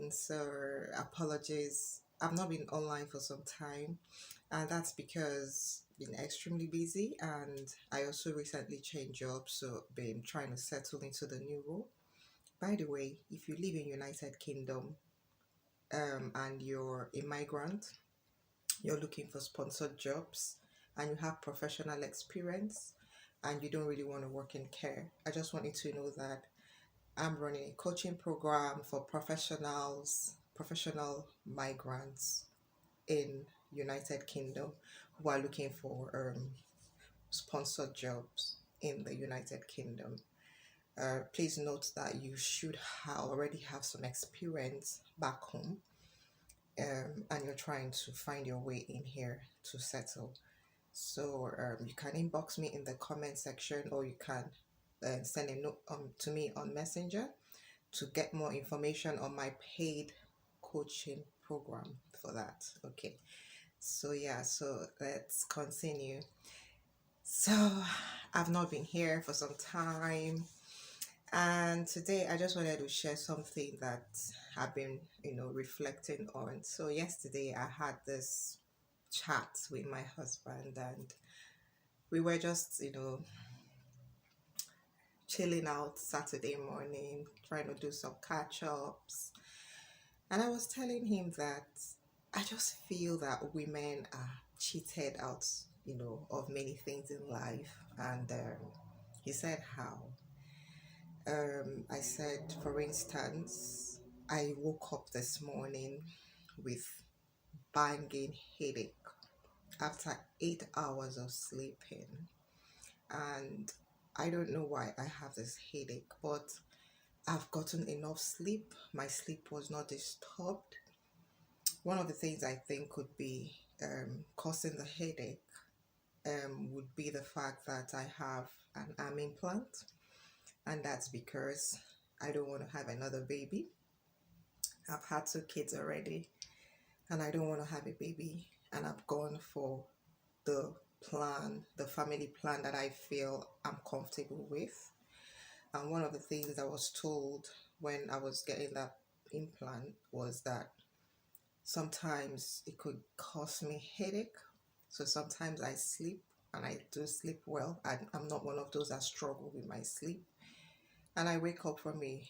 So apologies. I've not been online for some time, and that's because I've been extremely busy, and I also recently changed jobs, so been trying to settle into the new role. By the way, if you live in United Kingdom, and you're a migrant, you're looking for sponsored jobs, and you have professional experience, and you don't really want to work in care, I just want you to know that I'm running a coaching program for professional migrants in United Kingdom who are looking for sponsored jobs in the United Kingdom. Please note that you should already have some experience back home, and you're trying to find your way in here to settle. So you can inbox me in the comment section, or you can send a note to me on Messenger to get more information on my paid coaching program for that. Okay. So yeah, so let's continue. So I've not been here for some time, and today I just wanted to share something that I've been, reflecting on. So yesterday I had this chat with my husband, and we were just, chilling out Saturday morning, trying to do some catch ups. And I was telling him that I just feel that women are cheated out, of many things in life. And he said, how? I said, for instance, I woke up this morning with banging headache after 8 hours of sleeping. And I don't know why I have this headache, but I've gotten enough sleep. My sleep was not disturbed. One of the things I think could be causing the headache would be the fact that I have an arm implant, and that's because I don't want to have another baby. I've had 2 kids already, and I don't want to have a baby, and I've gone for the the family plan that I feel I'm comfortable with. And one of the things I was told when I was getting that implant was that sometimes it could cause me headache. So sometimes I sleep, and I do sleep well. I'm not one of those that struggle with my sleep. And I wake up from a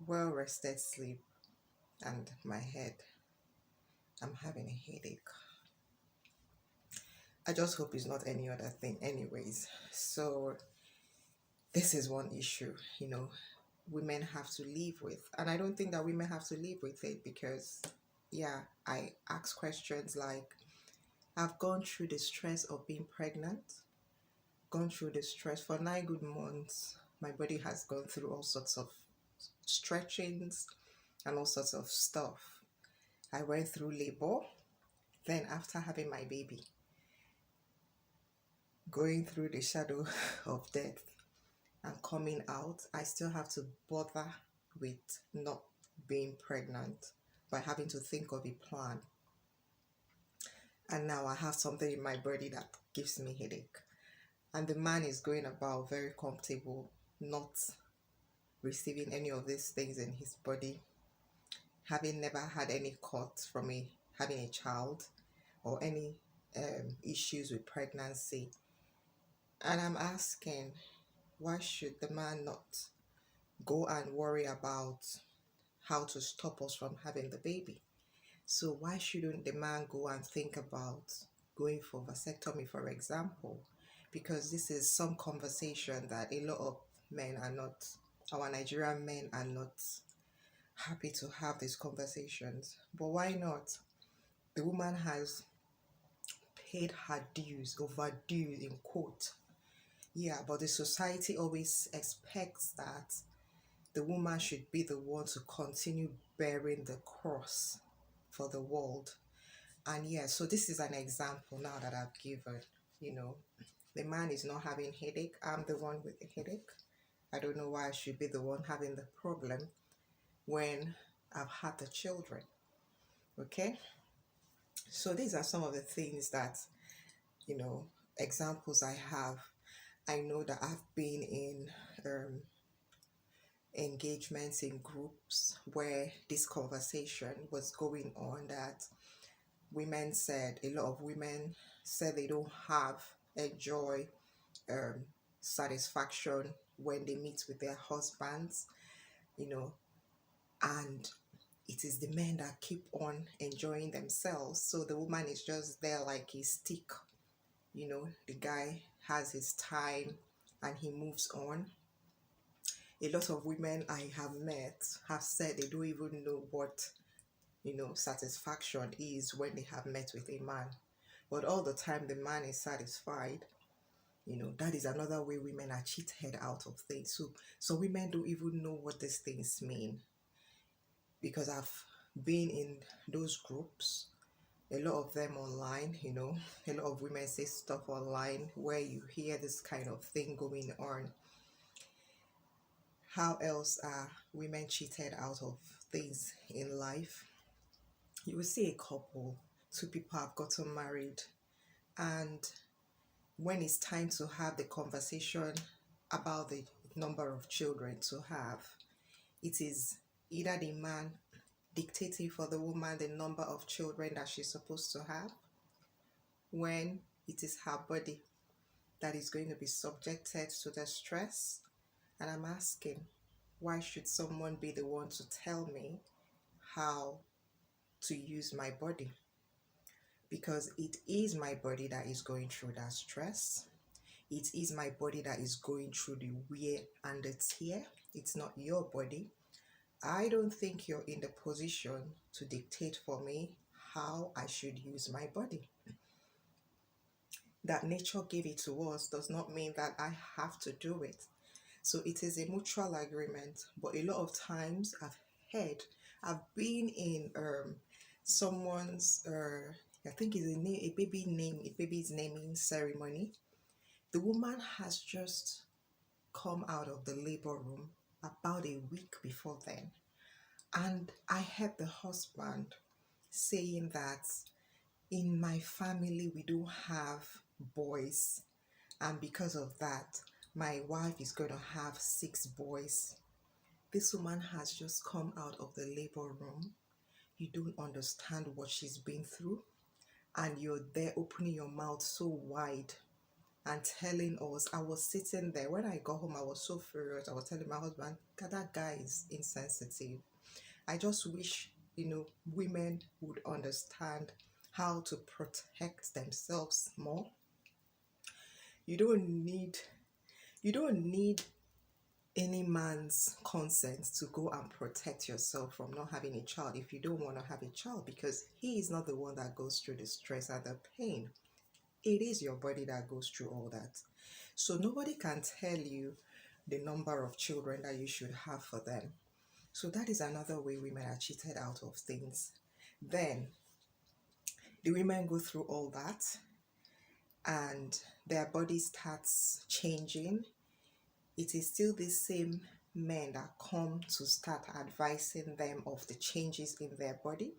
well rested sleep, and my head, I'm having a headache. I just hope it's not any other thing, anyways. So, this is one issue, women have to live with. And I don't think that women have to live with it because, yeah, I ask questions like, I've gone through the stress of being pregnant, gone through the stress for 9 good months. My body has gone through all sorts of stretchings and all sorts of stuff. I went through labor, then after having my baby, going through the shadow of death and coming out, I still have to bother with not being pregnant by having to think of a plan. And now I have something in my body that gives me headache. And the man is going about very comfortable, not receiving any of these things in his body, having never had any cut from having a child or any issues with pregnancy. And I'm asking, why should the man not go and worry about how to stop us from having the baby? So why shouldn't the man go and think about going for vasectomy, for example? Because this is some conversation that a lot of men are not, our Nigerian men are not happy to have these conversations. But why not? The woman has paid her dues, overdue in quote. Yeah, but the society always expects that the woman should be the one to continue bearing the cross for the world. And yeah, so this is an example now that I've given. You know, the man is not having headache. I'm the one with the headache. I don't know why I should be the one having the problem when I've had the children. Okay, so these are some of the things that, you know, examples I have. I know that I've been in engagements in groups where this conversation was going on, that a lot of women said they don't have enjoy um, satisfaction when they meet with their husbands, you know, and it is the men that keep on enjoying themselves. So the woman is just there like a stick, the guy has his time and he moves on. A lot of women I have met have said they don't even know what, satisfaction is when they have met with a man. But all the time the man is satisfied. That is another way women are cheated out of things. So women don't even know what these things mean, because I've been in those groups, a lot of them online, a lot of women say stuff online where you hear this kind of thing going on. How else are women cheated out of things in life? You will see a couple, two people have gotten married, and when it's time to have the conversation about the number of children to have, it is either the man dictating for the woman the number of children that she's supposed to have, when it is her body that is going to be subjected to the stress. And I'm asking, why should someone be the one to tell me how to use my body? Because it is my body that is going through that stress. It is my body that is going through the wear and the tear. It's not your body. I don't think you're in the position to dictate for me how I should use my body. That nature gave it to us does not mean that I have to do it. So it is a mutual agreement. But a lot of times I've been in someone's, I think it's a baby's naming ceremony. The woman has just come out of the labor room about a week before then. And I heard the husband saying that in my family we don't have boys, and because of that my wife is going to have 6 boys. This woman has just come out of the labor room. You don't understand what she's been through, and you're there opening your mouth so wide and telling us. I was sitting there when I got home. I was so furious. I was telling my husband, God, that guy is insensitive. I just wish, women would understand how to protect themselves more. You don't need you don't need any man's consent to go and protect yourself from not having a child if you don't want to have a child, because he is not the one that goes through the stress and the pain. It is your body that goes through all that. So nobody can tell you the number of children that you should have for them. So that is another way women are cheated out of things. Then the women go through all that and their body starts changing. It is still the same men that come to start advising them of the changes in their body.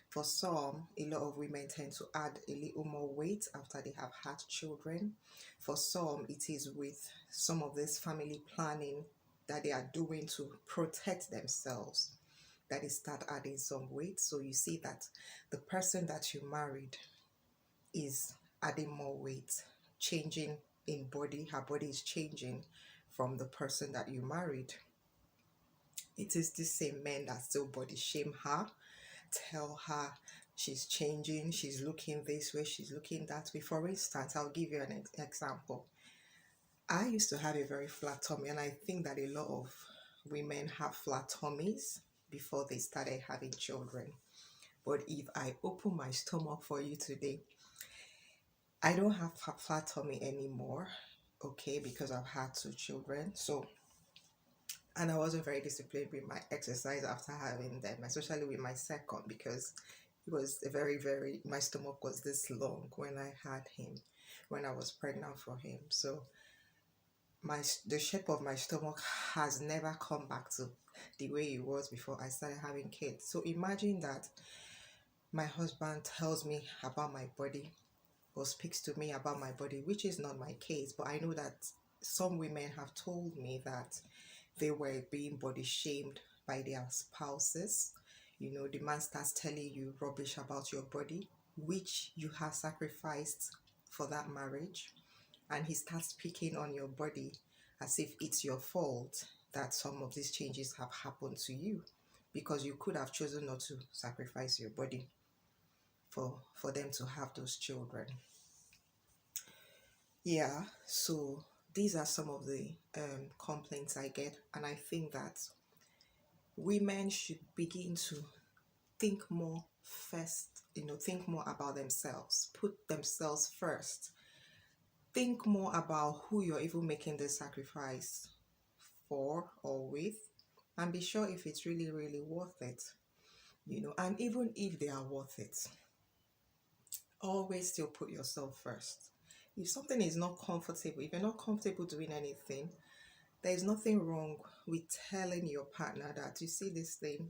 For some, a lot of women tend to add a little more weight after they have had children. For some, it is with some of this family planning that they are doing to protect themselves that they start adding some weight. So you see that the person that you married is adding more weight, changing in body. Her body is changing from the person that you married. It is the same men that still body shame her, tell her she's changing, she's looking this way, she's looking that way. For instance, I'll give you an example. I used to have a very flat tummy, and I think that a lot of women have flat tummies before they started having children. But if I open my stomach for you today, I don't have a flat tummy anymore, okay, because I've had 2 children. So, and I wasn't very disciplined with my exercise after having them, especially with my second, because it was a very, very, my stomach was this long when I had him, when I was pregnant for him. So the shape of my stomach has never come back to the way it was before I started having kids. So imagine that my husband tells me about my body or speaks to me about my body, which is not my case, but I know that some women have told me that they were being body shamed by their spouses. You know, the man starts telling you rubbish about your body, which you have sacrificed for that marriage, and he starts picking on your body as if it's your fault that some of these changes have happened to you, because you could have chosen not to sacrifice your body for them to have those children. Yeah, so these are some of the complaints I get, and I think that women should begin to think more first, think more about themselves, put themselves first, think more about who you're even making the sacrifice for or with, and be sure if it's really, really worth it, and even if they are worth it, always still put yourself first. If something is not comfortable, if you're not comfortable doing anything, there is nothing wrong with telling your partner that, you see, this thing,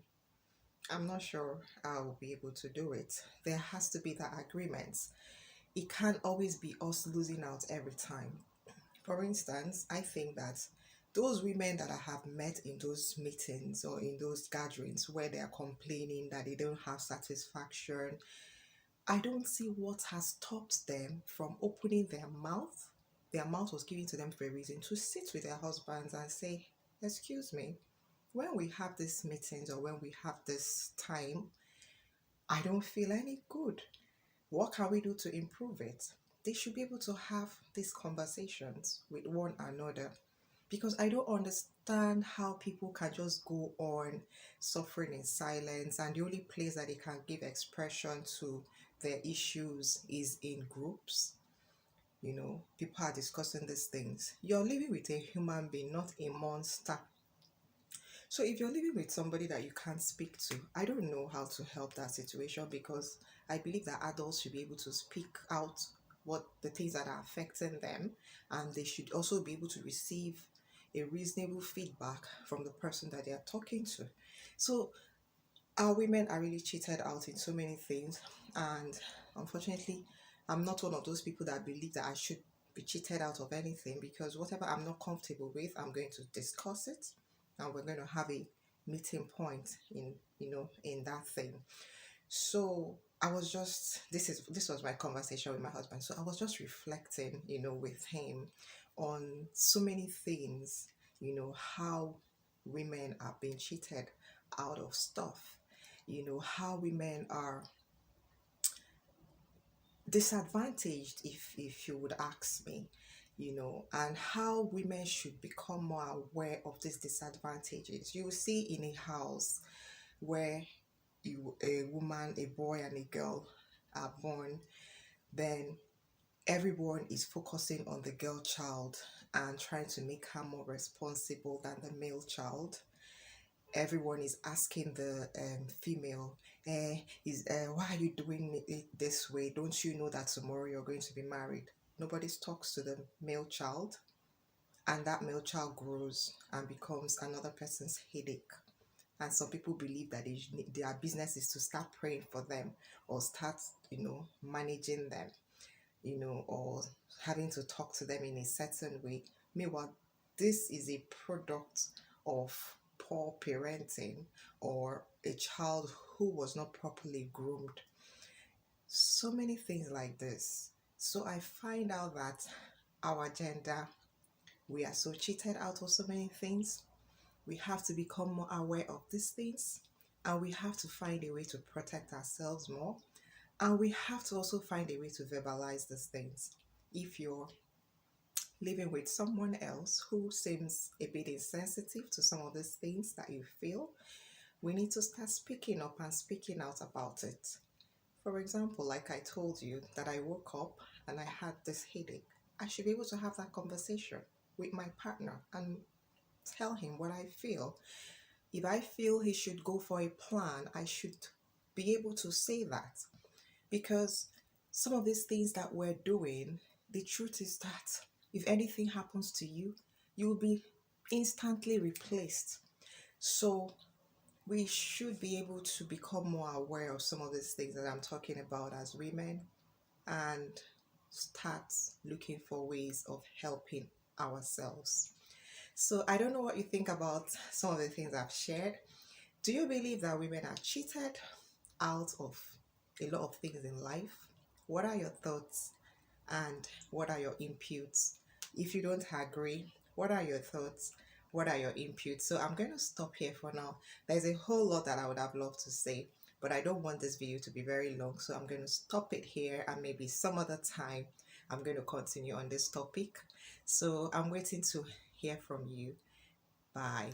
I'm not sure I will be able to do it. There has to be that agreement. It can't always be us losing out every time. For instance, I think that those women that I have met in those meetings or in those gatherings where they are complaining that they don't have satisfaction, I don't see what has stopped them from opening their mouth. Their mouth was given to them for a reason, to sit with their husbands and say, excuse me, when we have these meetings or when we have this time, I don't feel any good. What can we do to improve it? They should be able to have these conversations with one another, because I don't understand how people can just go on suffering in silence, and the only place that they can give expression to their issues is in groups. People are discussing these things. You're living with a human being, not a monster. So if you're living with somebody that you can't speak to, I don't know how to help that situation, because I believe that adults should be able to speak out what the things that are affecting them, and they should also be able to receive a reasonable feedback from the person that they are talking to. So our women are really cheated out in so many things, and unfortunately, I'm not one of those people that believe that I should be cheated out of anything, because whatever I'm not comfortable with, I'm going to discuss it, and we're going to have a meeting point in that thing. So I was just, this was my conversation with my husband, so I was just reflecting, with him on so many things, how women are being cheated out of stuff, how women are disadvantaged, if you would ask me, and how women should become more aware of these disadvantages. You will see in a house where a woman, a boy, and a girl are born, then everyone is focusing on the girl child and trying to make her more responsible than the male child. Everyone is asking the female, is why are you doing it this way? Don't you know that tomorrow you're going to be married? Nobody talks to the male child, and that male child grows and becomes another person's headache. And some people believe that their business is to start praying for them, or start managing them, or having to talk to them in a certain way. Meanwhile, this is a product of poor parenting, or a child who was not properly groomed. So many things like this. So I find out that our gender, we are so cheated out of so many things. We have to become more aware of these things, and we have to find a way to protect ourselves more, and we have to also find a way to verbalize these things. If you're living with someone else who seems a bit insensitive to some of these things that you feel, we need to start speaking up and speaking out about it. For example, like I told you that I woke up and I had this headache, I should be able to have that conversation with my partner and tell him what I feel. If I feel he should go for a plan, I should be able to say that, because some of these things that we're doing, the truth is that if anything happens to you, you will be instantly replaced. So we should be able to become more aware of some of these things that I'm talking about as women, and start looking for ways of helping ourselves. So I don't know what you think about some of the things I've shared. Do you believe that women are cheated out of a lot of things in life? What are your thoughts and what are your inputs? If you don't agree, what are your thoughts? What are your inputs? So I'm going to stop here for now. There's a whole lot that I would have loved to say, but I don't want this video to be very long. So I'm going to stop it here and maybe some other time I'm going to continue on this topic. So I'm waiting to hear from you. Bye.